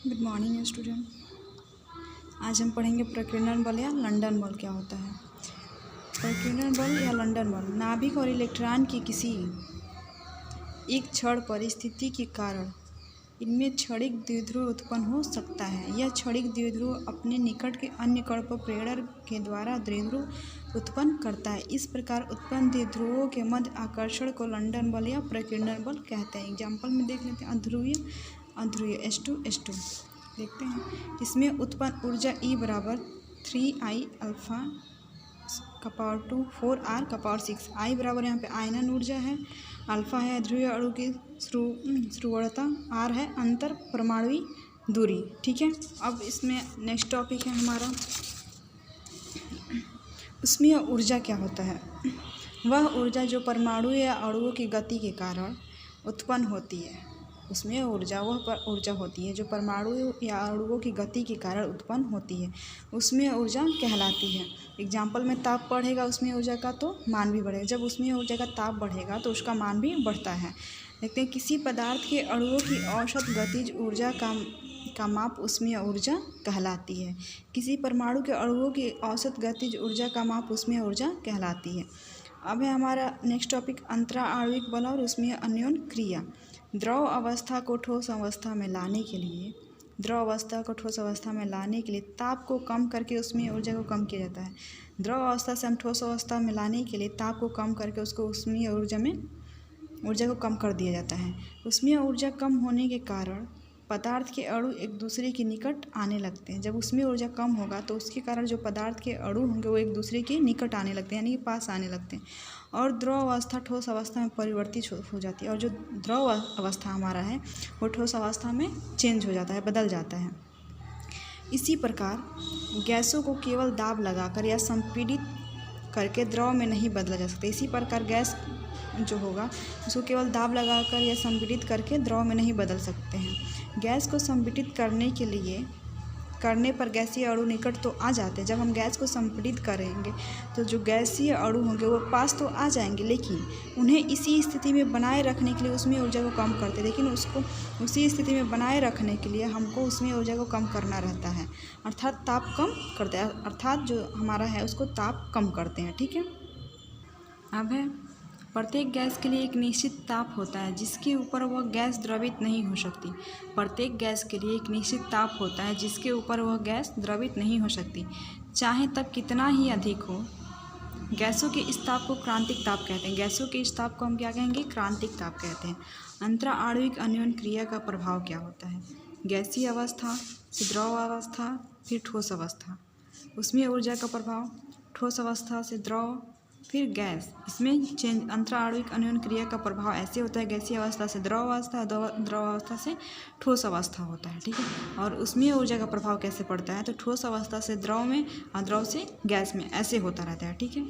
Good morning student. आज हम पढ़ेंगे प्रकीर्णन बल या लंदन बल क्या होता है। प्रकीर्णन बल या लंदन बल नाभिक और इलेक्ट्रॉन की किसी एक क्षण परिस्थिति के कारण इनमें क्षणिक द्विध्रुव उत्पन्न हो सकता है। यह क्षणिक द्विध्रुव अपने निकट के अन्य कण पर प्रेरण के द्वारा द्विध्रुव उत्पन्न करता है। इस प्रकार उत्पन्न द्विध्रुवों के मध्य आकर्षण को लंदन बल या प्रकीर्णन बल कहते हैं। एग्जाम्पल में देख लेते हैं। अध्रुवीय H2 देखते हैं। इसमें उत्पन्न ऊर्जा E बराबर 3I अल्फा का पावर 2 4R का पावर 6। I बराबर यहाँ पे आयनन ऊर्जा है, अल्फा है ध्रुवीय अणु की ध्रुवणता, R है अंतर परमाणुवी दूरी। ठीक है, अब इसमें नेक्स्ट टॉपिक है हमारा उसमें ऊर्जा क्या होता है। वह ऊर्जा जो परमाणु या अणुओं की गति के कारण उत्पन्न होती है। उसमें ऊर्जा वह ऊर्जा होती है जो परमाणु या अणुओं की गति के कारण उत्पन्न होती है, उसमें ऊर्जा कहलाती है। एग्जाम्पल में ताप बढ़ेगा उसमें ऊर्जा का तो मान भी बढ़ेगा। जब उसमें ऊर्जा का ताप बढ़ेगा तो उसका मान भी बढ़ता है। देखते हैं किसी पदार्थ के अणुओं की औसत गतिज ऊर्जा का माप उसमें ऊर्जा कहलाती है। किसी परमाणु के अणुओं की औसत गतिज ऊर्जा का माप उसमें ऊर्जा कहलाती है। अब है हमारा नेक्स्ट टॉपिक अंतरा आणविक बल और उसमें अन्योन क्रिया। द्रव अवस्था को ठोस अवस्था में लाने के लिए ताप को कम करके उसमें ऊर्जा को कम किया जाता है। द्रव अवस्था से हम ठोस अवस्था में लाने के लिए ताप को कम करके उसको उसमें ऊर्जा को कम कर दिया जाता है। उसमें ऊर्जा कम होने के कारण पदार्थ के अणु एक दूसरे के निकट आने लगते हैं। जब उसमें ऊर्जा कम होगा तो उसके कारण जो पदार्थ के अणु होंगे वो एक दूसरे के निकट आने लगते हैं, यानी कि पास आने लगते हैं, और द्रव अवस्था ठोस अवस्था में परिवर्तित हो जाती है। और जो द्रव अवस्था हमारा है वो ठोस अवस्था में चेंज हो जाता है, बदल जाता है। इसी प्रकार गैसों को केवल दाब लगाकर या संपीड़ित करके द्रव में नहीं बदला जा सकता। इसी प्रकार गैस जो होगा उसको केवल दाब लगाकर या संपीड़ित करके द्रव में नहीं बदल सकते हैं। गैस को संपीड़ित करने पर गैसीय अणु निकट तो आ जाते हैं। जब हम गैस को संपीड़ित करेंगे तो जो गैसीय अणु होंगे वो पास तो आ जाएंगे, लेकिन उन्हें इसी स्थिति में बनाए रखने के लिए उसमें ऊर्जा को कम करते हैं। लेकिन उसको उसी स्थिति में बनाए रखने के लिए हमको उसमें ऊर्जा को कम करना रहता है, अर्थात ताप कम करते हैं, अर्थात जो हमारा है उसको ताप कम करते हैं। ठीक है, अब है प्रत्येक गैस के लिए एक निश्चित ताप होता है जिसके ऊपर वह गैस द्रवित नहीं हो सकती। प्रत्येक गैस के लिए एक निश्चित ताप होता है जिसके ऊपर वह गैस द्रवित नहीं हो सकती, चाहे तब कितना ही अधिक हो। गैसों के इस ताप को क्रांतिक ताप कहते हैं। गैसों के इस ताप को हम क्या कहेंगे? क्रांतिक ताप कहते हैं। अंतरा आणविक अन्योन क्रिया का प्रभाव क्या होता है? गैसीय अवस्था से द्रव अवस्था फिर ठोस अवस्था, उसमें ऊर्जा का प्रभाव, ठोस अवस्था से द्रव फिर गैस, इसमें चेंज अंतरा आणविक अन्योन क्रिया का प्रभाव ऐसे होता है। गैसीय अवस्था से द्रव अवस्था, द्रव अवस्था से ठोस अवस्था होता है। ठीक है, और उसमें ऊर्जा का प्रभाव कैसे पड़ता है? तो ठोस अवस्था से द्रव में और द्रव से गैस में ऐसे होता रहता है। ठीक है।